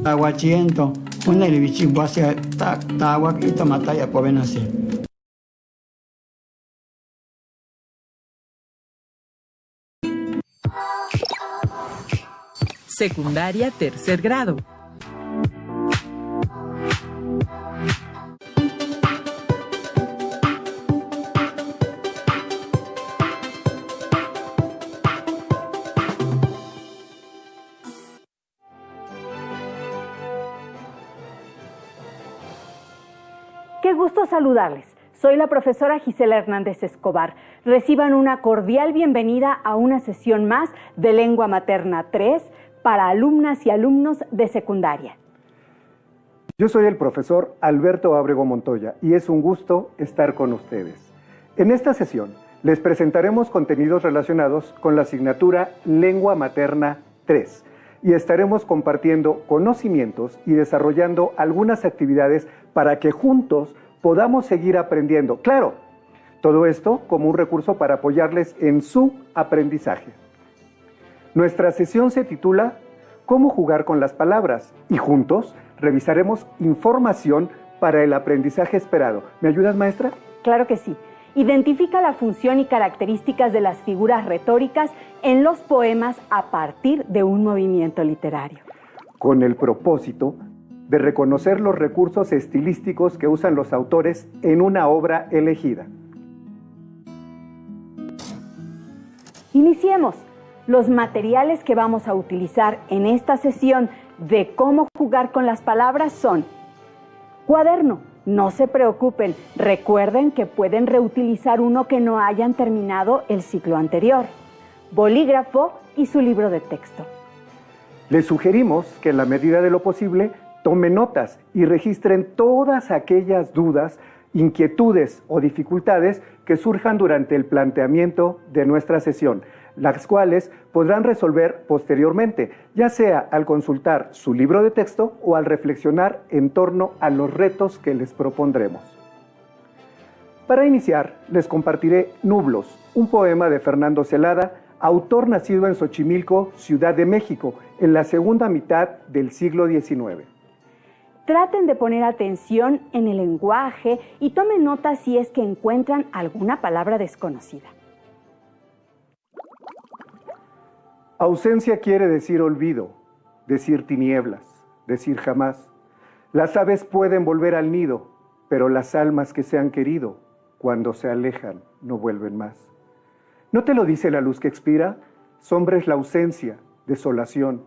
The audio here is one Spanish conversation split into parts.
Aguachiento, una libichiguasia, tawak y tomataya povenasi. Secundaria, tercer grado. Qué gusto saludarles. Soy la profesora Gisela Hernández Escobar. Reciban una cordial bienvenida a una sesión más de Lengua Materna 3 para alumnas y alumnos de secundaria. Yo soy el profesor Alberto Ábrego Montoya y es un gusto estar con ustedes. En esta sesión les presentaremos contenidos relacionados con la asignatura Lengua Materna 3 y estaremos compartiendo conocimientos y desarrollando algunas actividades para que juntos podamos seguir aprendiendo. Claro, todo esto como un recurso para apoyarles en su aprendizaje. Nuestra sesión se titula ¿Cómo jugar con las palabras? Y juntos revisaremos información para el aprendizaje esperado. ¿Me ayudas, maestra? Claro que sí. Identifica la función y características de las figuras retóricas en los poemas a partir de un movimiento literario. Con el propósito de reconocer los recursos estilísticos que usan los autores en una obra elegida. Iniciemos. Los materiales que vamos a utilizar en esta sesión de cómo jugar con las palabras son cuaderno. No se preocupen, recuerden que pueden reutilizar uno que no hayan terminado el ciclo anterior. Bolígrafo y su libro de texto. Les sugerimos que en la medida de lo posible tomen notas y registren todas aquellas dudas, inquietudes o dificultades que surjan durante el planteamiento de nuestra sesión, las cuales podrán resolver posteriormente, ya sea al consultar su libro de texto o al reflexionar en torno a los retos que les propondremos. Para iniciar, les compartiré Nublos, un poema de Fernando Zelada, autor nacido en Xochimilco, Ciudad de México, en la segunda mitad del siglo XIX. Traten de poner atención en el lenguaje y tomen nota si es que encuentran alguna palabra desconocida. Ausencia quiere decir olvido, decir tinieblas, decir jamás. Las aves pueden volver al nido, pero las almas que se han querido, cuando se alejan, no vuelven más. ¿No te lo dice la luz que expira? Sombra es la ausencia, desolación.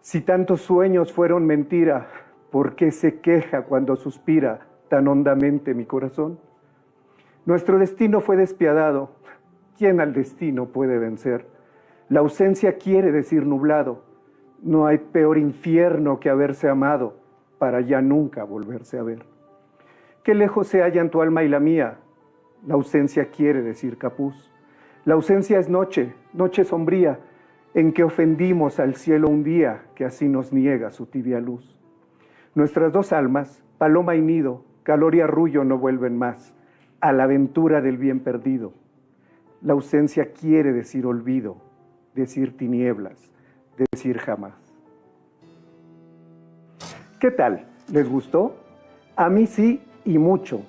Si tantos sueños fueron mentira, ¿por qué se queja cuando suspira tan hondamente mi corazón? Nuestro destino fue despiadado. ¿Quién al destino puede vencer? La ausencia quiere decir nublado. No hay peor infierno que haberse amado para ya nunca volverse a ver. Qué lejos se hallan tu alma y la mía. La ausencia quiere decir capuz. La ausencia es noche, noche sombría, en que ofendimos al cielo un día que así nos niega su tibia luz. Nuestras dos almas, paloma y nido, calor y arrullo no vuelven más a la aventura del bien perdido. La ausencia quiere decir olvido, decir tinieblas, decir jamás. ¿Qué tal? ¿Les gustó? A mí sí y mucho.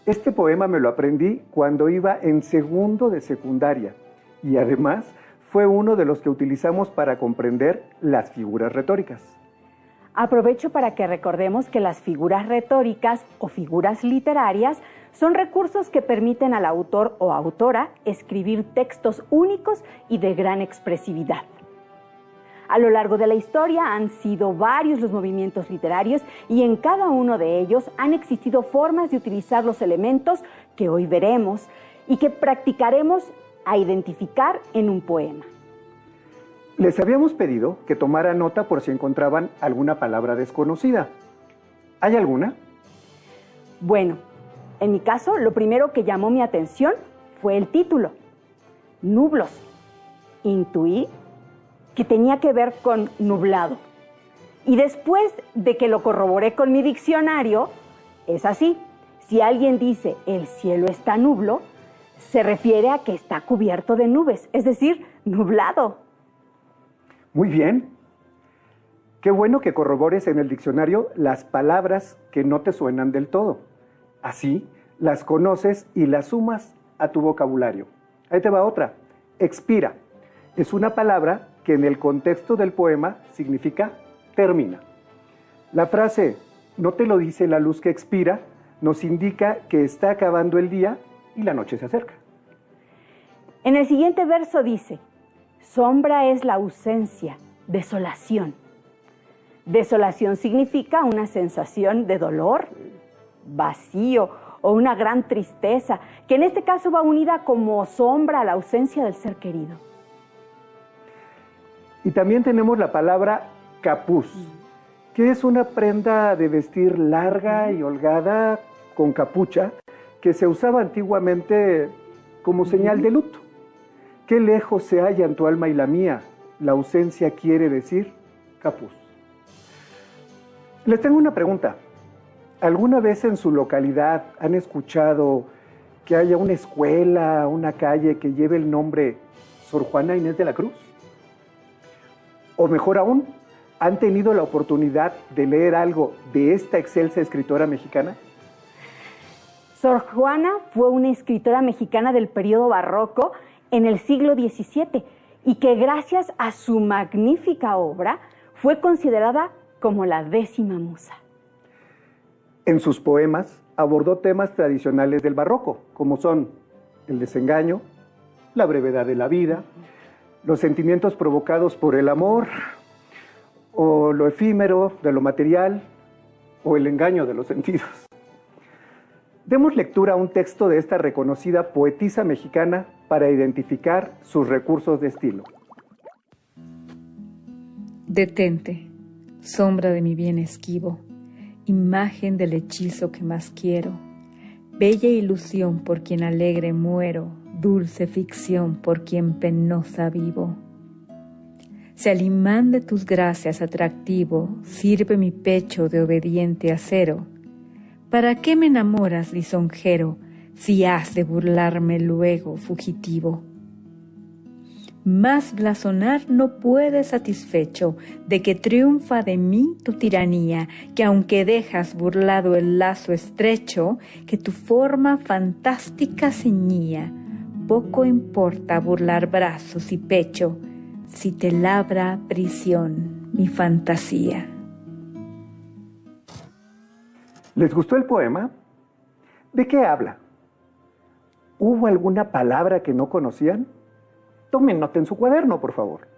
Este poema me lo aprendí cuando iba en segundo de secundaria y además fue uno de los que utilizamos para comprender las figuras retóricas. Aprovecho para que recordemos que las figuras retóricas o figuras literarias son recursos que permiten al autor o autora escribir textos únicos y de gran expresividad. A lo largo de la historia han sido varios los movimientos literarios y en cada uno de ellos han existido formas de utilizar los elementos que hoy veremos y que practicaremos a identificar en un poema. Les habíamos pedido que tomaran nota por si encontraban alguna palabra desconocida. ¿Hay alguna? Bueno, en mi caso, lo primero que llamó mi atención fue el título, Nublos. Intuí que tenía que ver con nublado. Y después de que lo corroboré con mi diccionario, es así. Si alguien dice el cielo está nublo, se refiere a que está cubierto de nubes, es decir, nublado. Muy bien. Qué bueno que corrobores en el diccionario las palabras que no te suenan del todo. Así las conoces y las sumas a tu vocabulario. Ahí te va otra. Expira. Es una palabra que en el contexto del poema significa termina. La frase "no te lo dice la luz que expira" nos indica que está acabando el día y la noche se acerca. En el siguiente verso dice: sombra es la ausencia, desolación. Desolación significa una sensación de dolor, vacío o una gran tristeza, que en este caso va unida como sombra a la ausencia del ser querido. Y también tenemos la palabra capuz, que es una prenda de vestir larga y holgada con capucha que se usaba antiguamente como señal de luto. Qué lejos se hallan tu alma y la mía, la ausencia quiere decir capuz. Les tengo una pregunta. ¿Alguna vez en su localidad han escuchado que haya una escuela, una calle que lleve el nombre Sor Juana Inés de la Cruz? O mejor aún, ¿han tenido la oportunidad de leer algo de esta excelsa escritora mexicana? Sor Juana fue una escritora mexicana del periodo barroco en el siglo XVII y que gracias a su magnífica obra fue considerada como la 10ª musa. En sus poemas abordó temas tradicionales del barroco, como son el desengaño, la brevedad de la vida, los sentimientos provocados por el amor, o lo efímero de lo material, o el engaño de los sentidos. Demos lectura a un texto de esta reconocida poetisa mexicana para identificar sus recursos de estilo. Detente, sombra de mi bien esquivo, imagen del hechizo que más quiero, bella ilusión por quien alegre muero, dulce ficción por quien penosa vivo. Si al imán de tus gracias atractivo sirve mi pecho de obediente acero, ¿para qué me enamoras, lisonjero, si has de burlarme luego, fugitivo? Más blasonar no puedes satisfecho de que triunfa de mí tu tiranía, que aunque dejas burlado el lazo estrecho, que tu forma fantástica ceñía, poco importa burlar brazos y pecho, si te labra prisión mi fantasía. ¿Les gustó el poema? ¿De qué habla? ¿Hubo alguna palabra que no conocían? Tomen nota en su cuaderno, por favor.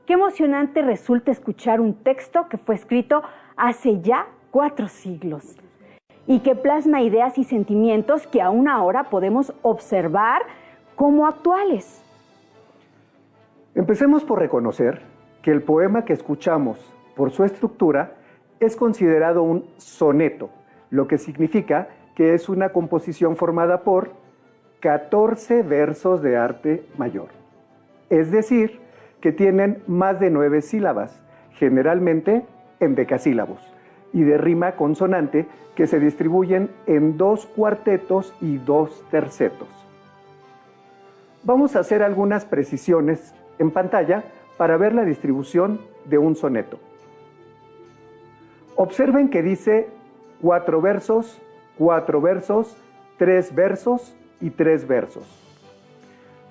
Qué emocionante resulta escuchar un texto que fue escrito hace ya 4 siglos y que plasma ideas y sentimientos que aún ahora podemos observar como actuales. Empecemos por reconocer que el poema que escuchamos, por su estructura, es considerado un soneto, lo que significa que es una composición formada por 14 versos de arte mayor. Es decir, que tienen más de 9 sílabas, generalmente en decasílabos, y de rima consonante que se distribuyen en 2 cuartetos y 2 tercetos. Vamos a hacer algunas precisiones en pantalla para ver la distribución de un soneto. Observen que dice 4 versos, 4 versos, 3 versos y 3 versos.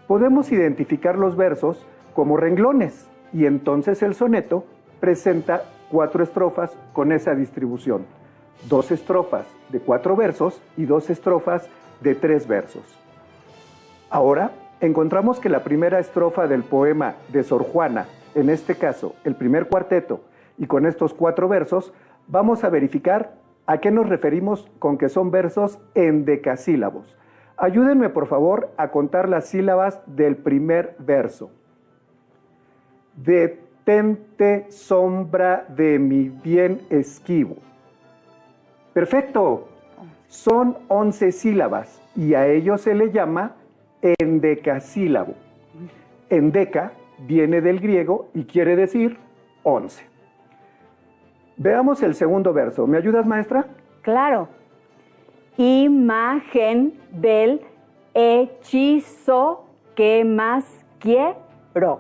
Podemos identificar los versos como renglones y entonces el soneto presenta 4 estrofas con esa distribución. 2 estrofas de 4 versos y 2 estrofas de 3 versos. Ahora encontramos que la primera estrofa del poema de Sor Juana, en este caso el primer cuarteto, y con estos 4 versos, vamos a verificar a qué nos referimos con que son versos en decasílabos. Ayúdenme por favor a contar las sílabas del primer verso. Detente, sombra de mi bien esquivo. Perfecto, son 11 sílabas y a ello se le llama endecasílabo. Endeca viene del griego y quiere decir 11. Veamos el segundo verso. ¿Me ayudas, maestra? Claro. Imagen del hechizo que más quiero.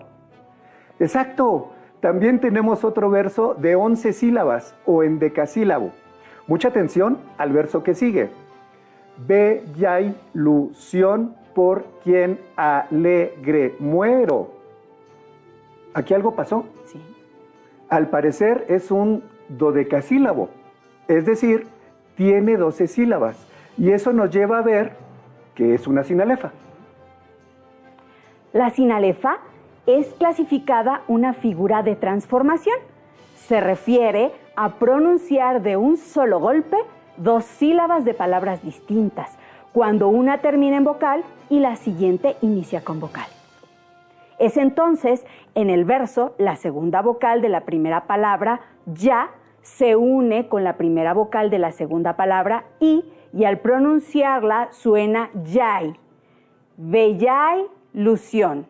Exacto. También tenemos otro verso de 11 sílabas o endecasílabo. Mucha atención al verso que sigue. Bella ilusión por quien alegre muero. ¿Aquí algo pasó? Sí. Al parecer es un dodecasílabo, es decir, tiene 12 sílabas. Y eso nos lleva a ver que es una sinalefa. La sinalefa es clasificada una figura de transformación. Se refiere a pronunciar de un solo golpe 2 sílabas de palabras distintas, cuando una termina en vocal y la siguiente inicia con vocal. Es entonces, en el verso, la segunda vocal de la primera palabra, ya, se une con la primera vocal de la segunda palabra y al pronunciarla suena yay. Bellay, ilusión.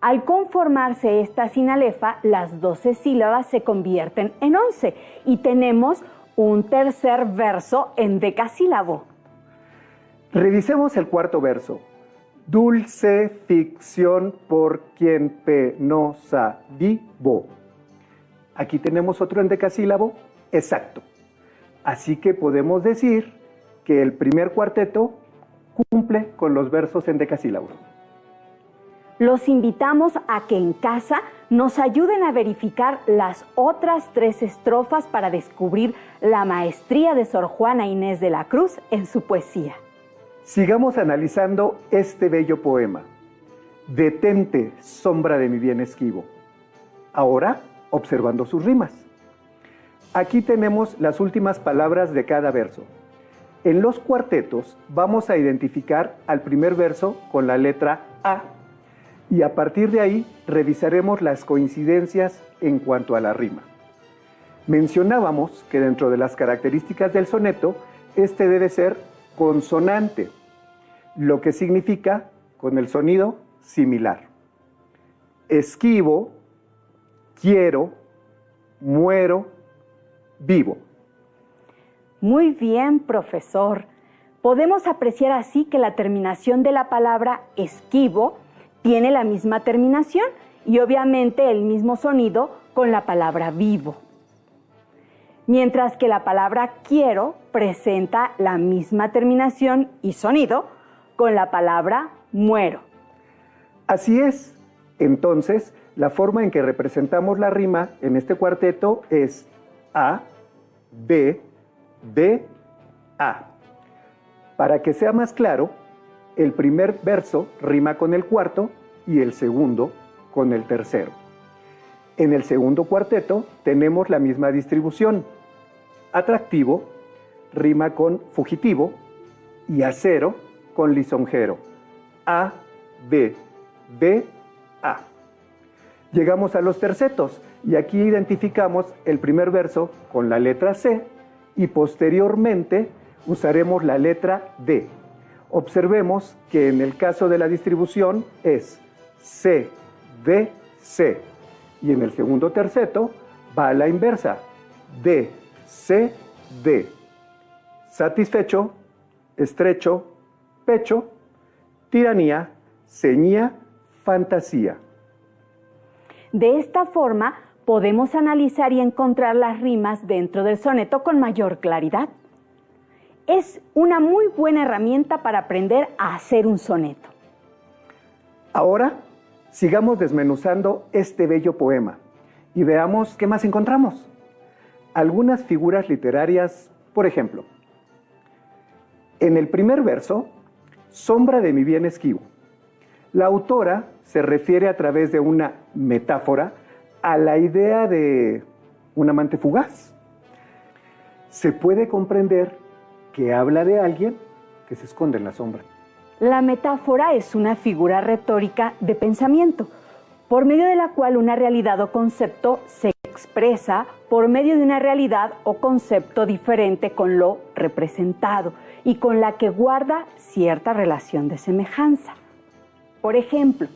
Al conformarse esta sinalefa, las 12 sílabas se convierten en 11 y tenemos un tercer verso endecasílabo. Revisemos el cuarto verso. Dulce ficción por quien penosa vivo. Aquí tenemos otro endecasílabo exacto. Así que podemos decir que el primer cuarteto cumple con los versos endecasílabos. Los invitamos a que en casa nos ayuden a verificar las otras 3 estrofas para descubrir la maestría de Sor Juana Inés de la Cruz en su poesía. Sigamos analizando este bello poema. Detente, sombra de mi bien esquivo. Ahora, observando sus rimas. Aquí tenemos las últimas palabras de cada verso. En los cuartetos vamos a identificar al primer verso con la letra A y a partir de ahí revisaremos las coincidencias en cuanto a la rima. Mencionábamos que dentro de las características del soneto, este debe ser consonante, lo que significa con el sonido similar. Esquivo, quiero, muero, vivo. Muy bien, profesor. Podemos apreciar así que la terminación de la palabra esquivo tiene la misma terminación y obviamente el mismo sonido con la palabra vivo. Mientras que la palabra quiero presenta la misma terminación y sonido con la palabra muero. Así es. Entonces, la forma en que representamos la rima en este cuarteto es A, B, B, A. Para que sea más claro, el primer verso rima con el cuarto y el segundo con el tercero. En el segundo cuarteto tenemos la misma distribución. Atractivo rima con fugitivo y acero con lisonjero. A, B, B, A. Llegamos a los tercetos y aquí identificamos el primer verso con la letra C y posteriormente usaremos la letra D. Observemos que en el caso de la distribución es C, D, C. Y en el segundo terceto va a la inversa. D, C, D. Satisfecho, estrecho, pecho, tiranía, ceñía, fantasía. De esta forma podemos analizar y encontrar las rimas dentro del soneto con mayor claridad. Es una muy buena herramienta para aprender a hacer un soneto. Ahora, sigamos desmenuzando este bello poema y veamos qué más encontramos. Algunas figuras literarias, por ejemplo. En el primer verso, sombra de mi bien esquivo. La autora se refiere a través de una metáfora a la idea de un amante fugaz. Se puede comprender que habla de alguien que se esconde en la sombra. La metáfora es una figura retórica de pensamiento, por medio de la cual una realidad o concepto se expresa por medio de una realidad o concepto diferente con lo representado y con la que guarda cierta relación de semejanza. Por ejemplo,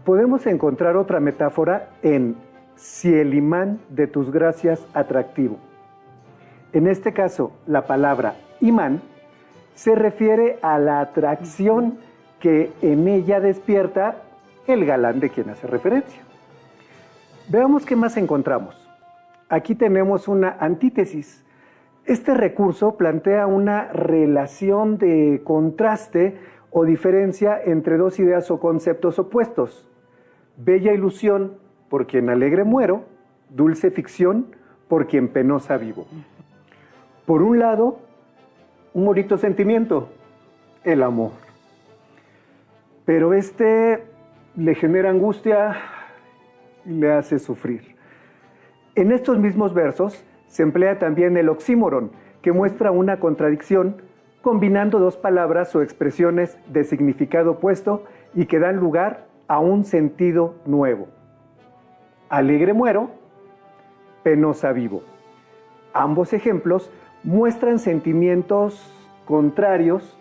podemos encontrar otra metáfora en si el imán de tus gracias atractivo. En este caso, la palabra imán se refiere a la atracción que en ella despierta el galán de quien hace referencia. Veamos qué más encontramos. Aquí tenemos una antítesis. Este recurso plantea una relación de contraste o diferencia entre dos ideas o conceptos opuestos. Bella ilusión, por quien alegre muero, dulce ficción, por quien penosa vivo. Por un lado, un bonito sentimiento, el amor. Pero este le genera angustia y le hace sufrir. En estos mismos versos se emplea también el oxímoron, que muestra una contradicción combinando dos palabras o expresiones de significado opuesto y que dan lugar a un sentido nuevo. Alegre muero, penosa vivo. Ambos ejemplos muestran sentimientos contrarios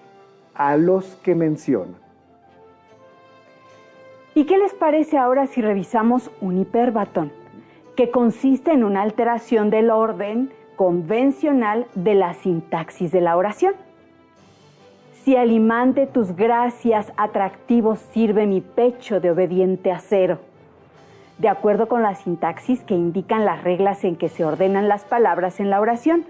a los que menciona. ¿Y qué les parece ahora si revisamos un hipérbaton, que consiste en una alteración del orden convencional de la sintaxis de la oración? Si al imán de tus gracias atractivos sirve mi pecho de obediente acero. De acuerdo con la sintaxis que indican las reglas en que se ordenan las palabras en la oración,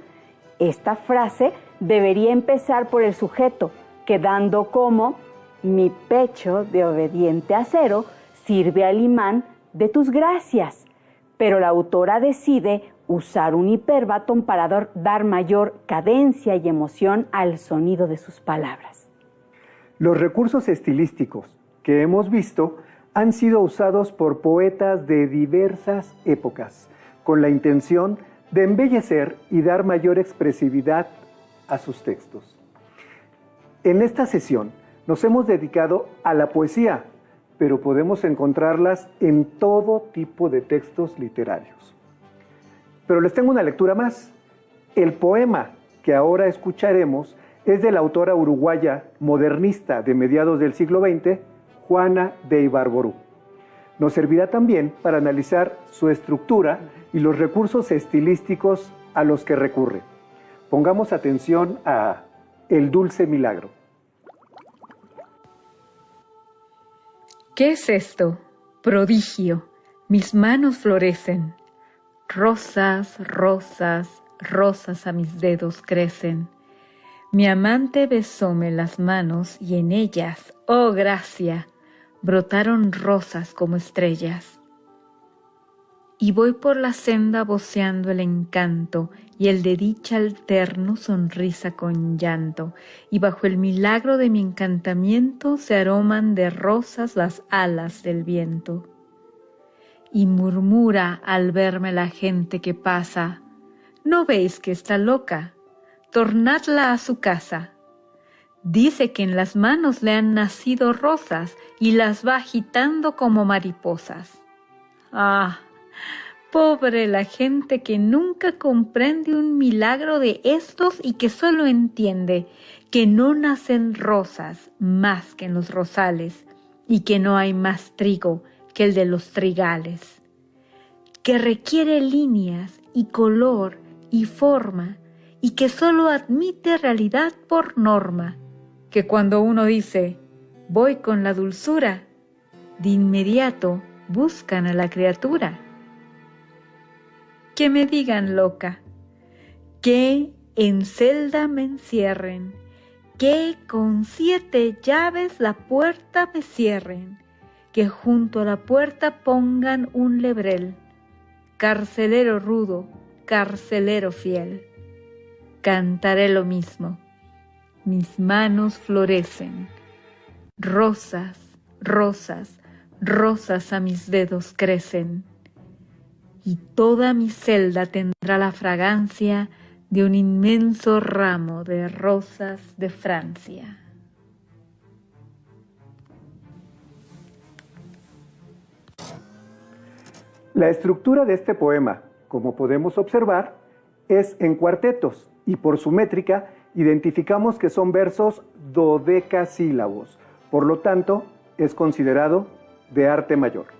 esta frase debería empezar por el sujeto, quedando como mi pecho de obediente acero sirve al imán de tus gracias. Pero la autora decide usar un hipérbaton para dar mayor cadencia y emoción al sonido de sus palabras. Los recursos estilísticos que hemos visto han sido usados por poetas de diversas épocas, con la intención de embellecer y dar mayor expresividad a sus textos. En esta sesión nos hemos dedicado a la poesía, pero podemos encontrarlas en todo tipo de textos literarios. Pero les tengo una lectura más. El poema que ahora escucharemos es de la autora uruguaya modernista de mediados del siglo XX, Juana de Ibarború. Nos servirá también para analizar su estructura y los recursos estilísticos a los que recurre. Pongamos atención a El dulce milagro. ¿Qué es esto? Prodigio. Mis manos florecen. Rosas, rosas, rosas a mis dedos crecen. Mi amante besóme las manos y en ellas, oh gracia, brotaron rosas como estrellas. Y voy por la senda voceando el encanto y el de dicha alterno sonrisa con llanto, y bajo el milagro de mi encantamiento se aroman de rosas las alas del viento. Y murmura al verme la gente que pasa, ¿no veis que está loca? Tornadla a su casa. Dice que en las manos le han nacido rosas y las va agitando como mariposas. ¡Ah! Pobre la gente que nunca comprende un milagro de estos y que solo entiende que no nacen rosas más que en los rosales y que no hay más trigo que el de los trigales, que requiere líneas y color y forma y que solo admite realidad por norma, que cuando uno dice voy con la dulzura, de inmediato buscan a la criatura. Que me digan loca, que en celda me encierren, que con 7 llaves la puerta me cierren, que junto a la puerta pongan un lebrel, carcelero rudo, carcelero fiel. Cantaré lo mismo, mis manos florecen, rosas, rosas, rosas a mis dedos crecen, y toda mi celda tendrá la fragancia de un inmenso ramo de rosas de Francia. La estructura de este poema, como podemos observar, es en cuartetos y por su métrica identificamos que son versos dodecasílabos, por lo tanto es considerado de arte mayor.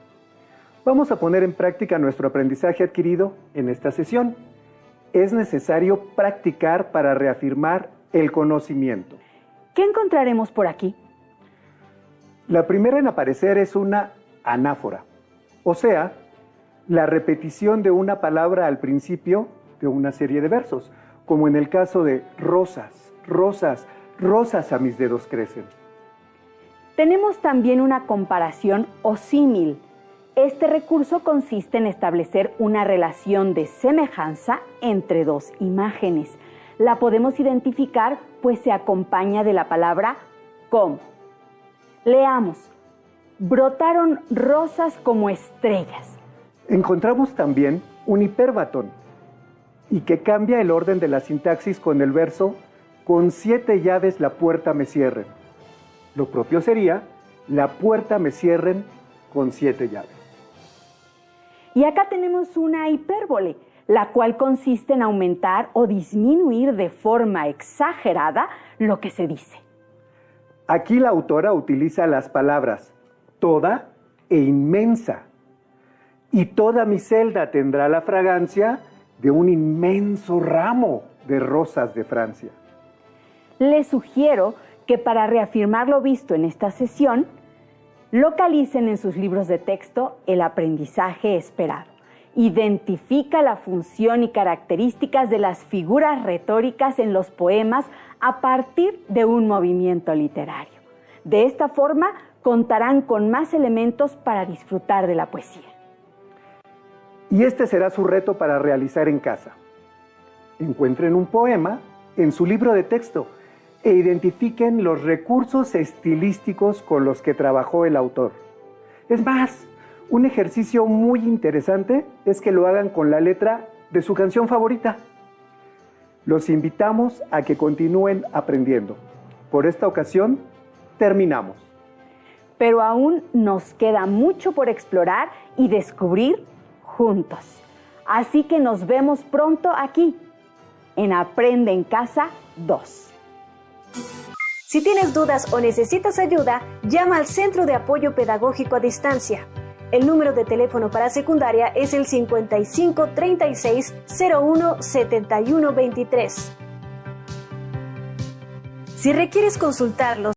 Vamos a poner en práctica nuestro aprendizaje adquirido en esta sesión. Es necesario practicar para reafirmar el conocimiento. ¿Qué encontraremos por aquí? La primera en aparecer es una anáfora, o sea, la repetición de una palabra al principio de una serie de versos, como en el caso de rosas, rosas, rosas a mis dedos crecen. Tenemos también una comparación o símil. Este recurso consiste en establecer una relación de semejanza entre dos imágenes. La podemos identificar pues se acompaña de la palabra como. Leamos. Brotaron rosas como estrellas. Encontramos también un hipérbaton, y que cambia el orden de la sintaxis con el verso con 7 llaves la puerta me cierren. Lo propio sería la puerta me cierren con 7 llaves. Y acá tenemos una hipérbole, la cual consiste en aumentar o disminuir de forma exagerada lo que se dice. Aquí la autora utiliza las palabras toda e inmensa. Y toda mi celda tendrá la fragancia de un inmenso ramo de rosas de Francia. Les sugiero que para reafirmar lo visto en esta sesión, localicen en sus libros de texto el aprendizaje esperado. Identifica la función y características de las figuras retóricas en los poemas a partir de un movimiento literario. De esta forma, contarán con más elementos para disfrutar de la poesía. Y este será su reto para realizar en casa. Encuentren un poema en su libro de texto e identifiquen los recursos estilísticos con los que trabajó el autor. Es más, un ejercicio muy interesante es que lo hagan con la letra de su canción favorita. Los invitamos a que continúen aprendiendo. Por esta ocasión, terminamos. Pero aún nos queda mucho por explorar y descubrir juntos. Así que nos vemos pronto aquí, en Aprende en Casa 2. Si tienes dudas o necesitas ayuda, llama al Centro de Apoyo Pedagógico a Distancia. El número de teléfono para secundaria es el 55 36 01 71 23. Si requieres consultar los